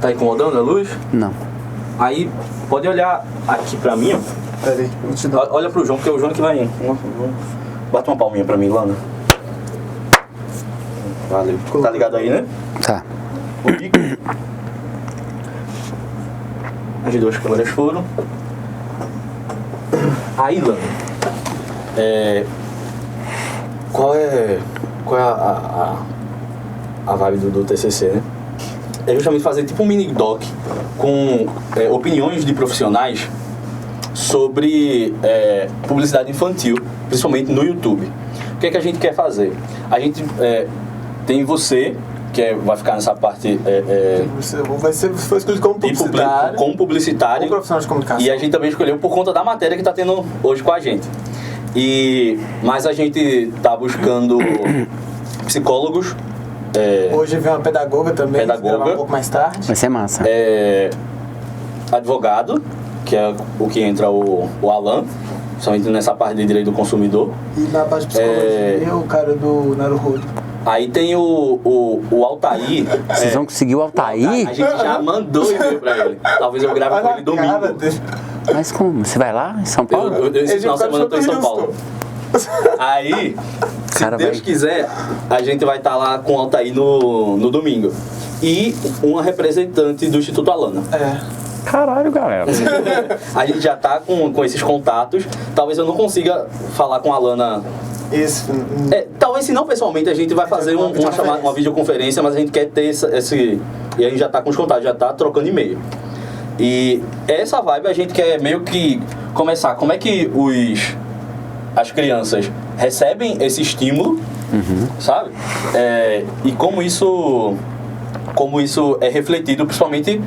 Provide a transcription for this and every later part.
Tá incomodando a luz? Não. Aí, pode olhar aqui pra mim, ó. Pera aí, vou te dar. Olha pro João, porque é o João que vai... Bota uma palminha pra mim, Lana. Valeu. Tá ligado aí, né? Tá. O bico. As duas câmeras foram. Aí, Lana. Qual é a vibe do TCC, né? É justamente fazer tipo um mini doc com opiniões de profissionais sobre publicidade infantil, principalmente no YouTube. O que é que a gente quer fazer? A gente tem você, que vai ficar nessa parte... Foi escolhido como publicitário. Como publicitário. Ou profissional de comunicação. E a gente também escolheu por conta da matéria que está tendo hoje com a gente. Mas a gente está buscando psicólogos. Hoje vem uma pedagoga também, gravar um pouco mais tarde. Vai ser massa. Advogado, que é o que entra o Alan, somente nessa parte de direito do consumidor. E na parte de psicologia, o cara do Naruhodo. Aí tem o Altair. Vocês vão conseguir o Altair? A gente já mandou e-mail pra ele. Talvez eu grave com ele domingo. Mas como? Você vai lá em São Paulo? Esse final de semana eu tô em São Paulo. Aí, se Deus quiser, a gente vai estar lá com o Altair no domingo. E uma representante do Instituto Alana. Caralho, galera. A gente já tá com esses contatos. Talvez eu não consiga falar com a Alana. Talvez se não pessoalmente, a gente vai fazer uma videoconferência, mas a gente quer ter esse... E a gente já tá com os contatos, já tá trocando e-mail. E essa vibe a gente quer meio que começar. Como é que as crianças recebem esse estímulo, sabe? E como isso é refletido principalmente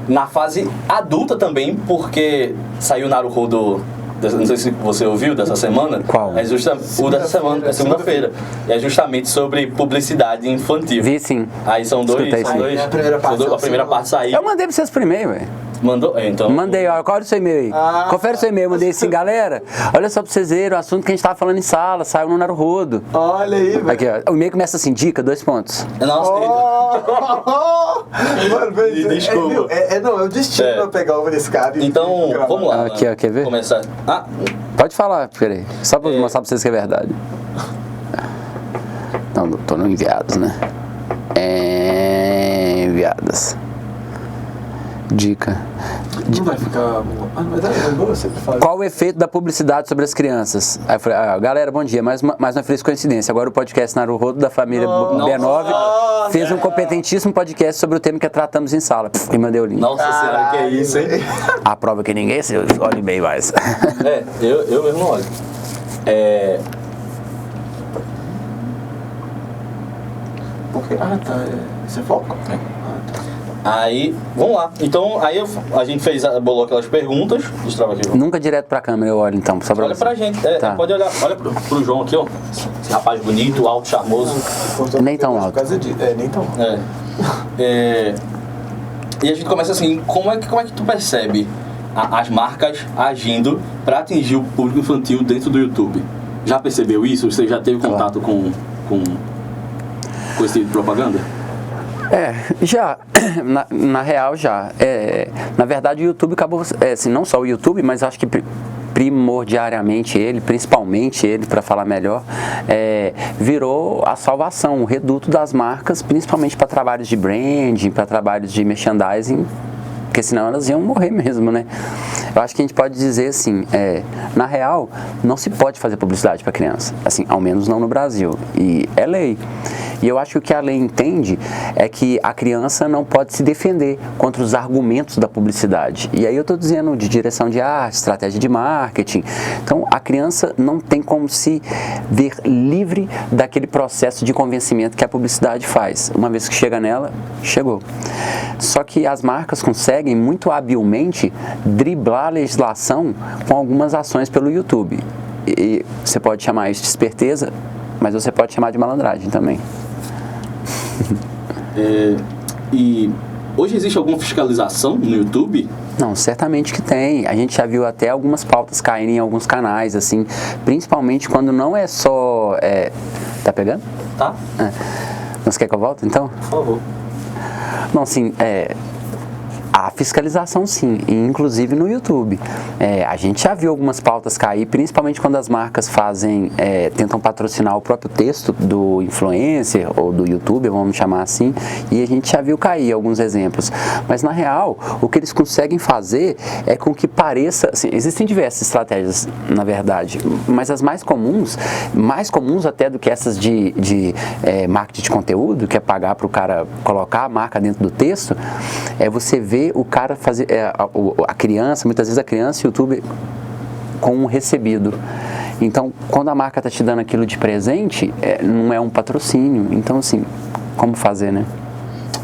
na fase adulta também, porque saiu o Naruhodo, não sei se você ouviu dessa semana. Qual? O dessa semana, é segunda-feira. É justamente sobre publicidade infantil. Vi sim. Aí são dois. A primeira parte saiu. Eu mandei pra vocês por e-mail, velho. Mandou? Então. Mandei, ó, olha o seu e-mail aí. Confere o seu e-mail, mandei assim, galera, olha só pra vocês verem o assunto que a gente tava falando em sala, saiu no Naruhodo. Olha aí, velho. Aqui, ó, o e-mail começa assim, dica, 2 pontos. Nossa, mano, desculpa. É o destino eu pegar o desse cara. Então, vamos lá. Aqui, ó, quer ver? Começar. Pode falar, peraí. Só pra mostrar pra vocês que é verdade. Não, tô no enviados, né? Enviadas. Dica. Não vai ficar... mas você faz. Qual o efeito da publicidade sobre as crianças? Aí eu falei, galera, bom dia, mais uma feliz coincidência. Agora o podcast Naruhodo da família B9 fez um competentíssimo podcast sobre o tema que tratamos em sala. E mandei o link. Nossa senhora, que é isso, hein? A prova que ninguém se olhe bem mais. Eu mesmo não olho. Porque, isso é foco? Aí, vamos lá. Então, aí a gente bolou aquelas perguntas. Destrava aqui, João. Nunca direto pra câmera eu olho, então. Só pra olha você. pra gente. Tá. Pode olhar. Olha pro João aqui, ó. Esse rapaz bonito, alto, charmoso. Nem tão alto. Nem tão alto. E a gente começa assim, como é que tu percebe as marcas agindo para atingir o público infantil dentro do YouTube? Já percebeu isso? Você já teve contato com esse tipo de propaganda? Já. Na real, já. Na verdade, o YouTube acabou... assim, não só o YouTube, mas acho que primordiariamente principalmente ele, para falar melhor, virou a salvação, o reduto das marcas, principalmente para trabalhos de branding, para trabalhos de merchandising, porque senão elas iam morrer mesmo, né? Eu acho que a gente pode dizer assim, na real, não se pode fazer publicidade para criança, assim, ao menos não no Brasil, e é lei. E eu acho que o que a lei entende é que a criança não pode se defender contra os argumentos da publicidade. E aí eu estou dizendo de direção de arte, estratégia de marketing. Então a criança não tem como se ver livre daquele processo de convencimento que a publicidade faz. Uma vez que chega nela, chegou. Só que as marcas conseguem muito habilmente driblar a legislação com algumas ações pelo YouTube. E você pode chamar isso de esperteza, mas você pode chamar de malandragem também. E hoje existe alguma fiscalização no YouTube? Não, certamente que tem. A gente já viu até algumas pautas caírem em alguns canais, assim, principalmente quando não é só... Tá pegando? Tá. Você quer que eu volte, então? Por favor. Não, assim, a fiscalização sim, inclusive no YouTube. A gente já viu algumas pautas cair, principalmente quando as marcas tentam patrocinar o próprio texto do influencer ou do YouTuber, vamos chamar assim, e a gente já viu cair alguns exemplos. Mas na real, o que eles conseguem fazer é com que pareça, assim, existem diversas estratégias, na verdade, mas as mais comuns até do que essas de marketing de conteúdo, que é pagar para o cara colocar a marca dentro do texto, é você ver o cara fazer, a criança, muitas vezes a criança e o YouTube com um recebido. Então, quando a marca está te dando aquilo de presente, não é um patrocínio. Então, assim, como fazer, né?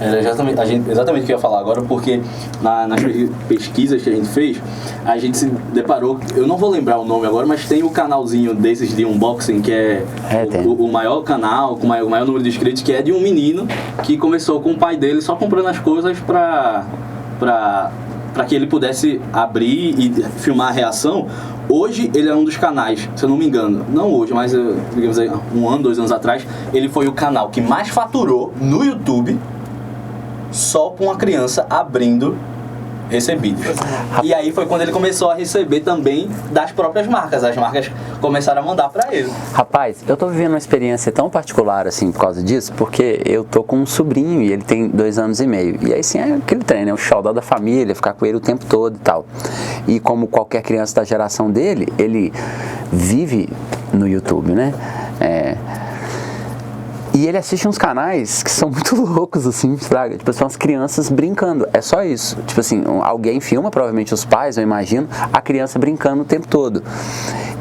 Exatamente o que eu ia falar agora, porque nas pesquisas que a gente fez, a gente se deparou, eu não vou lembrar o nome agora, mas tem o canalzinho desses de unboxing, que é o maior canal, com o maior número de inscritos, que é de um menino que começou com o pai dele só comprando as coisas para que ele pudesse abrir e filmar a reação. Hoje ele é um dos canais, se eu não me engano, não hoje, mas digamos aí, 1 ano, 2 anos atrás, ele foi o canal que mais faturou no YouTube só com uma criança abrindo recebidos. E aí foi quando ele começou a receber também das próprias marcas. As marcas começaram a mandar pra ele. Rapaz, eu tô vivendo uma experiência tão particular assim por causa disso, porque eu tô com um sobrinho e ele tem 2 anos e meio. E aí sim é aquele trem, né? O xodó da família, ficar com ele o tempo todo e tal. E como qualquer criança da geração dele, ele vive no YouTube, né? E ele assiste uns canais que são muito loucos, assim, fraga. Tipo, são as crianças brincando. É só isso. Tipo assim, alguém filma, provavelmente os pais, eu imagino, a criança brincando o tempo todo.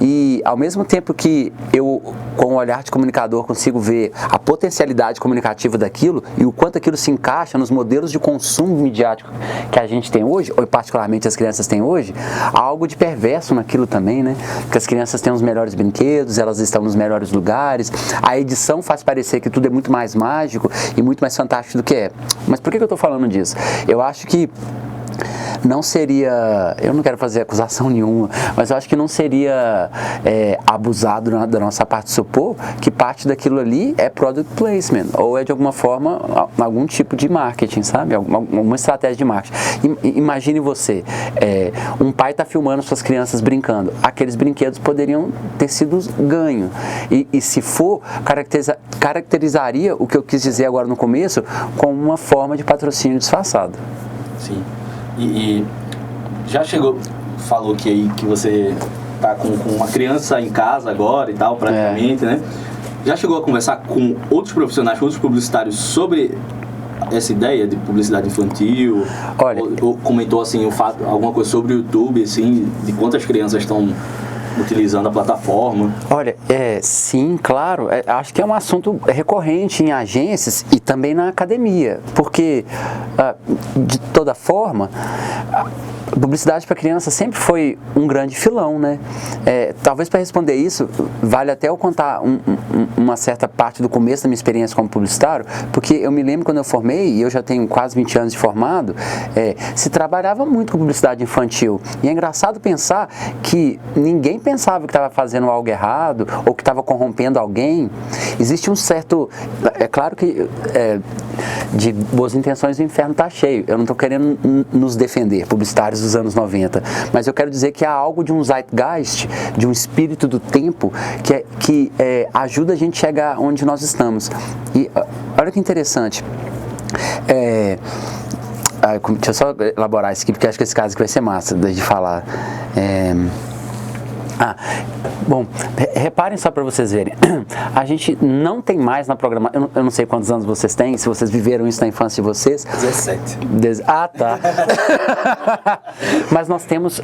E ao mesmo tempo que eu, com o olhar de comunicador, consigo ver a potencialidade comunicativa daquilo e o quanto aquilo se encaixa nos modelos de consumo midiático que a gente tem hoje, ou particularmente as crianças têm hoje, há algo de perverso naquilo também, né? Porque as crianças têm os melhores brinquedos, elas estão nos melhores lugares, a edição faz parecer que tudo é muito mais mágico e muito mais fantástico do que é. Mas por que eu estou falando disso? Eu acho que não seria, eu não quero fazer acusação nenhuma, mas eu acho que não seria abusado da nossa parte supor que parte daquilo ali é product placement, ou é de alguma forma algum tipo de marketing, sabe? Alguma estratégia de marketing. Imagine você, um pai está filmando suas crianças brincando, aqueles brinquedos poderiam ter sido ganho, e se for, caracterizaria o que eu quis dizer agora no começo como uma forma de patrocínio disfarçado. Sim. E já falou que você tá com uma criança em casa agora e tal, praticamente, né? Já chegou a conversar com outros profissionais, com outros publicitários sobre essa ideia de publicidade infantil? Olha, ou comentou assim, alguma coisa sobre o YouTube, assim, de quantas crianças estão utilizando a plataforma? Olha, sim, claro, acho que é um assunto recorrente em agências e também na academia, porque de toda forma a publicidade para criança sempre foi um grande filão, né? Talvez para responder isso, vale até eu contar uma certa parte do começo da minha experiência como publicitário, porque eu me lembro quando eu formei, e eu já tenho quase 20 anos de formado, se trabalhava muito com publicidade infantil. E é engraçado pensar que ninguém pensava que estava fazendo algo errado ou que estava corrompendo alguém. Existe um certo... É claro que de boas intenções o inferno está cheio. Eu não estou querendo nos defender, publicitários dos anos 90, mas eu quero dizer que há algo de um zeitgeist, de um espírito do tempo que ajuda a gente a chegar onde nós estamos. E olha que interessante, deixa eu só elaborar isso aqui, porque acho que esse caso aqui vai ser massa de falar. Bom, reparem só para vocês verem, a gente não tem mais na programação, eu não sei quantos anos vocês têm, se vocês viveram isso na infância de vocês. 17. Tá. Mas nós temos,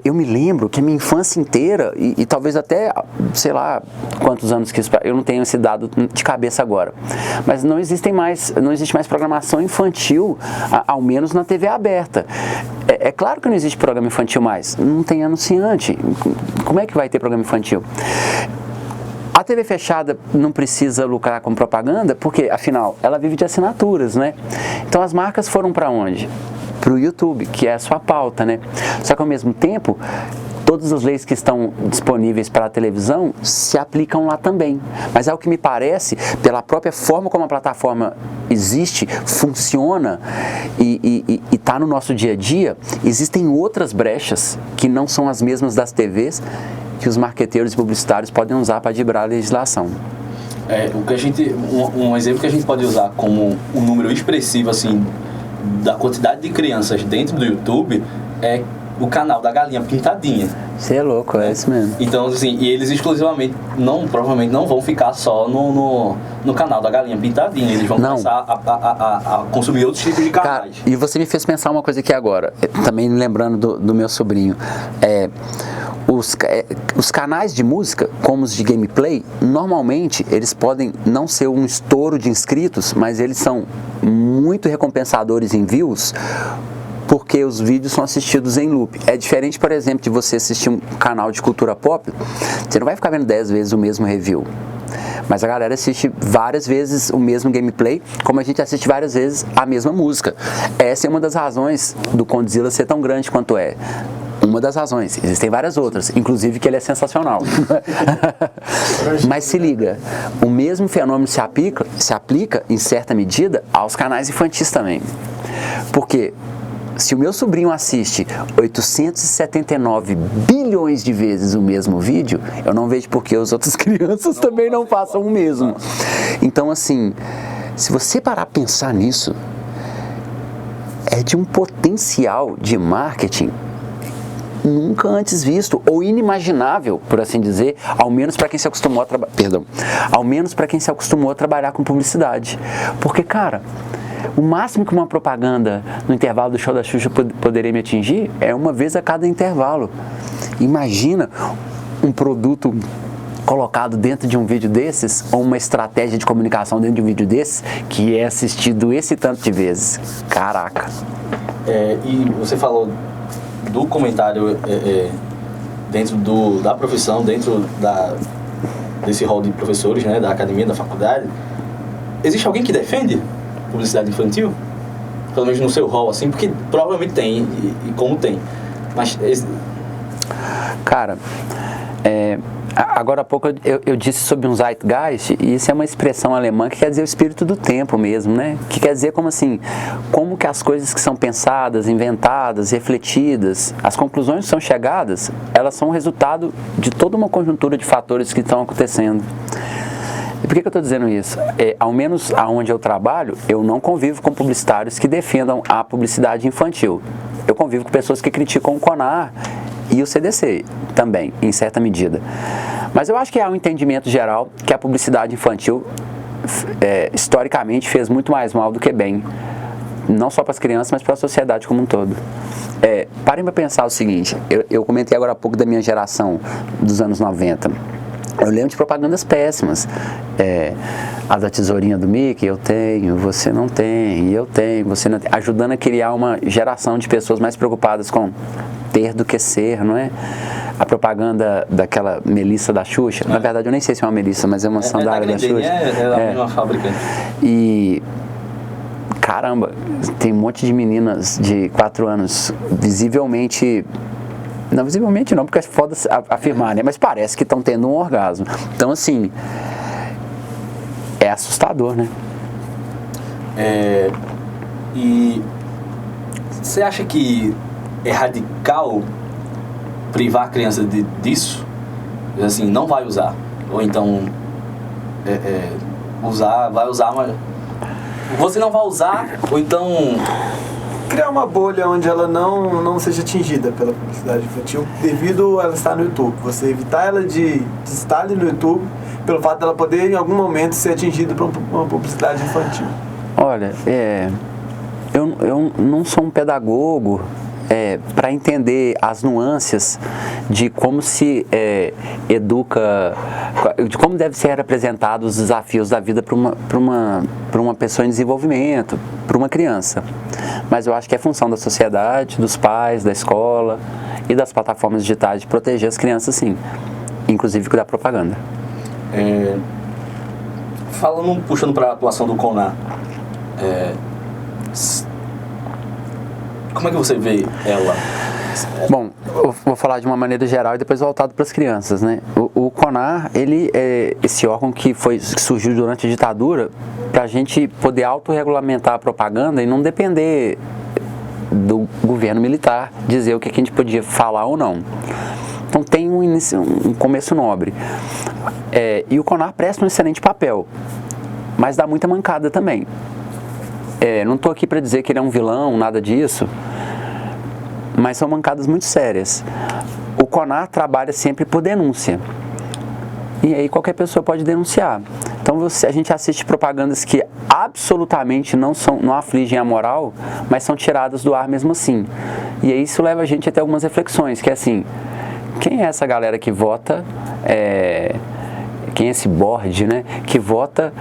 eu me lembro que a minha infância inteira, e talvez até, sei lá, quantos anos que isso, eu não tenho esse dado de cabeça agora, mas não existe mais programação infantil, ao menos na TV aberta. É claro que não existe programa infantil mais, não tem anunciante. Como é que vai ter programa infantil? A TV fechada não precisa lucrar com propaganda, porque, afinal, ela vive de assinaturas, né? Então, as marcas foram para onde? Para o YouTube, que é a sua pauta, né? Só que, ao mesmo tempo, todas as leis que estão disponíveis para a televisão se aplicam lá também. Mas é o que me parece, pela própria forma como a plataforma existe, funciona e está no nosso dia a dia, existem outras brechas que não são as mesmas das TVs que os marqueteiros e publicitários podem usar para driblar a legislação. Um exemplo que a gente pode usar como um número expressivo assim, da quantidade de crianças dentro do YouTube é o canal da Galinha Pintadinha. Você é louco, é isso mesmo. Então, assim, e eles exclusivamente, provavelmente não vão ficar só no canal da Galinha Pintadinha. Eles vão começar a consumir outros tipos de canais. Cara, e você me fez pensar uma coisa aqui agora, também lembrando do meu sobrinho. Os canais de música, como os de gameplay, normalmente eles podem não ser um estouro de inscritos, mas eles são muito recompensadores em views, porque os vídeos são assistidos em loop. É diferente, por exemplo, de você assistir um canal de cultura pop, você não vai ficar vendo 10 vezes o mesmo review. Mas a galera assiste várias vezes o mesmo gameplay, como a gente assiste várias vezes a mesma música. Essa é uma das razões do Condzilla ser tão grande quanto é. Uma das razões. Existem várias outras, inclusive que ele é sensacional. Mas se liga, o mesmo fenômeno se aplica, em certa medida, aos canais infantis também. Porque se o meu sobrinho assiste 879 bilhões de vezes o mesmo vídeo, eu não vejo por que as outras crianças também não façam o mesmo. Então, assim, se você parar a pensar nisso, é de um potencial de marketing nunca antes visto, ou inimaginável, por assim dizer, ao menos para quem se acostumou a trabalhar com publicidade. Porque, cara, o máximo que uma propaganda no intervalo do show da Xuxa poderia me atingir é uma vez a cada intervalo. Imagina um produto colocado dentro de um vídeo desses, ou uma estratégia de comunicação dentro de um vídeo desses, que é assistido esse tanto de vezes. Caraca! E você falou do comentário dentro da profissão, dentro desse rol de professores, né, da academia, da faculdade. Existe alguém que defende publicidade infantil? Pelo menos no seu rol, assim, porque provavelmente tem, e como tem. Mas... Cara, agora há pouco eu disse sobre um Zeitgeist, e isso é uma expressão alemã que quer dizer o espírito do tempo mesmo, né? Que quer dizer como assim, como que as coisas que são pensadas, inventadas, refletidas, as conclusões que são chegadas, elas são resultado de toda uma conjuntura de fatores que estão acontecendo. E por que eu estou dizendo isso? Ao menos aonde eu trabalho, eu não convivo com publicitários que defendam a publicidade infantil. Eu convivo com pessoas que criticam o CONAR e o CDC também, em certa medida. Mas eu acho que há um entendimento geral que a publicidade infantil, historicamente, fez muito mais mal do que bem. Não só para as crianças, mas para a sociedade como um todo. Parem para pensar o seguinte, eu comentei agora há pouco da minha geração dos anos 90. Eu lembro de propagandas péssimas. A da tesourinha do Mickey, eu tenho, você não tem, eu tenho, você não tem. Ajudando a criar uma geração de pessoas mais preocupadas com ter do que ser, não é? A propaganda daquela Melissa da Xuxa, na verdade eu nem sei se é uma Melissa, mas é uma sandália da Xuxa. É uma fábrica. E caramba, tem um monte de meninas de 4 anos visivelmente... Não, visivelmente não, porque é foda afirmar, né? Mas parece que estão tendo um orgasmo. Então, assim, é assustador, né? E você acha que é radical privar a criança disso? Assim, não vai usar. Ou então, vai usar, mas você não vai usar, ou então... Criar uma bolha onde ela não seja atingida pela publicidade infantil devido a ela estar no YouTube. Você evitar ela de estar ali no YouTube pelo fato dela poder em algum momento ser atingida por uma publicidade infantil. Olha, eu não sou um pedagogo para entender as nuances de como se educa, de como deve ser representados os desafios da vida para uma pessoa em desenvolvimento, para uma criança. Mas eu acho que é função da sociedade, dos pais, da escola e das plataformas digitais de proteger as crianças, sim, inclusive da propaganda. Puxando para a atuação do CONAR, como é que você vê ela Bom, eu vou falar de uma maneira geral e depois voltado para as crianças, né? O CONAR, ele é esse órgão que surgiu durante a ditadura para a gente poder autorregulamentar a propaganda e não depender do governo militar dizer o que a gente podia falar ou não. Então tem um começo nobre. E o CONAR presta um excelente papel, mas dá muita mancada também. Não estou aqui para dizer que ele é um vilão, nada disso, mas são mancadas muito sérias. O CONAR trabalha sempre por denúncia, e aí qualquer pessoa pode denunciar. Então a gente assiste propagandas que absolutamente não afligem a moral, mas são tiradas do ar mesmo assim. E aí isso leva a gente até algumas reflexões, que é assim, quem é essa galera que vota, quem é esse board, né, que vota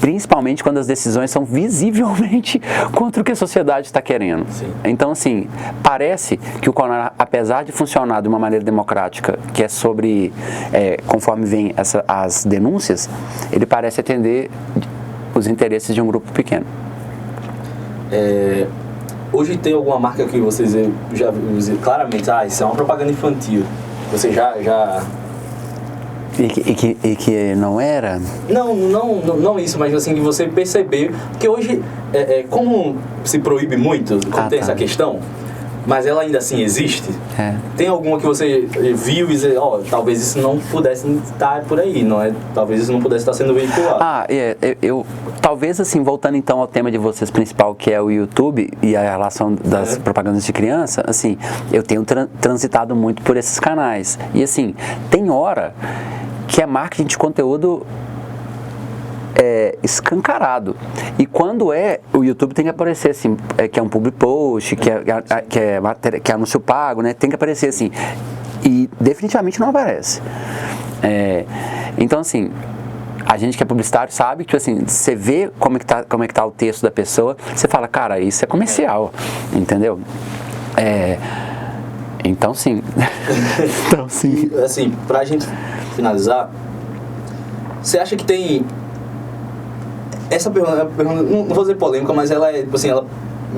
principalmente quando as decisões são visivelmente contra o que a sociedade está querendo. Sim. Então, assim, parece que o CONAR, apesar de funcionar de uma maneira democrática, que é sobre, conforme vem as denúncias, ele parece atender os interesses de um grupo pequeno. Hoje tem alguma marca que vocês já viram claramente, isso é uma propaganda infantil, você já... E que não era? Não isso, mas assim, que você percebeu, porque hoje, como se proíbe muito, tem essa questão, mas ela ainda assim existe, tem alguma que você viu e dizer, talvez isso não pudesse estar por aí, talvez isso não pudesse estar sendo veiculado. Talvez assim, voltando então ao tema de vocês principal, que é o YouTube e a relação das propagandas de criança, assim, eu tenho transitado muito por esses canais, e assim, tem hora que é marketing de conteúdo escancarado. E quando o YouTube tem que aparecer assim, que é um public post, que é anúncio pago, né? Tem que aparecer assim. E definitivamente não aparece. Então assim, a gente que é publicitário sabe que assim, você vê como é que tá o texto da pessoa, você fala, cara, isso é comercial, entendeu? Então sim. E, assim, pra gente finalizar, você acha que tem... Essa pergunta não vou dizer polêmica, mas ela é, assim, ela...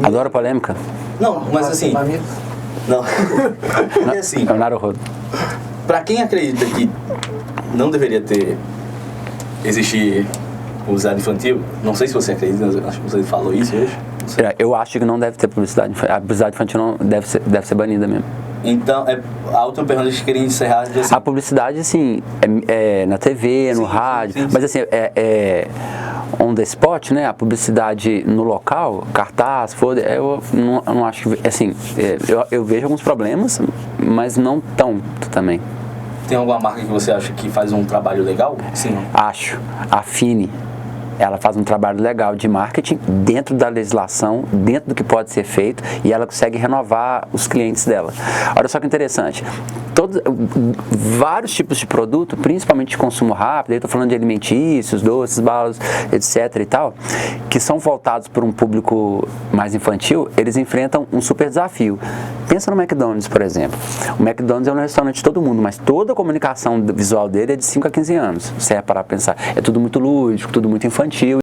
Adoro polêmica? Não, mas assim... Não. É assim... É o Naruhodo. Pra quem acredita que não deveria existir publicidade infantil, não sei se você acredita, acho que você falou isso hoje. Eu acho que não deve ter publicidade infantil. A publicidade infantil não deve ser banida mesmo. Então, a última pergunta que eu queria encerrar... Assim, a publicidade, assim, na TV, no rádio, sim. Mas assim, on the spot, né? A publicidade no local, cartaz, eu não acho que... Assim, eu vejo alguns problemas, mas não tanto também. Tem alguma marca que você acha que faz um trabalho legal? Sim. Acho. A Fini. Ela faz um trabalho legal de marketing dentro da legislação, dentro do que pode ser feito, e ela consegue renovar os clientes dela. Olha só que interessante, vários tipos de produto, principalmente de consumo rápido, eu estou falando de alimentícios, doces, balas, etc. e tal, que são voltados para um público mais infantil, eles enfrentam um super desafio. Pensa no McDonald's, por exemplo. O McDonald's é um restaurante de todo mundo, mas toda a comunicação visual dele é de 5 a 15 anos. Você é parar para pensar. É tudo muito lúdico, tudo muito infantil.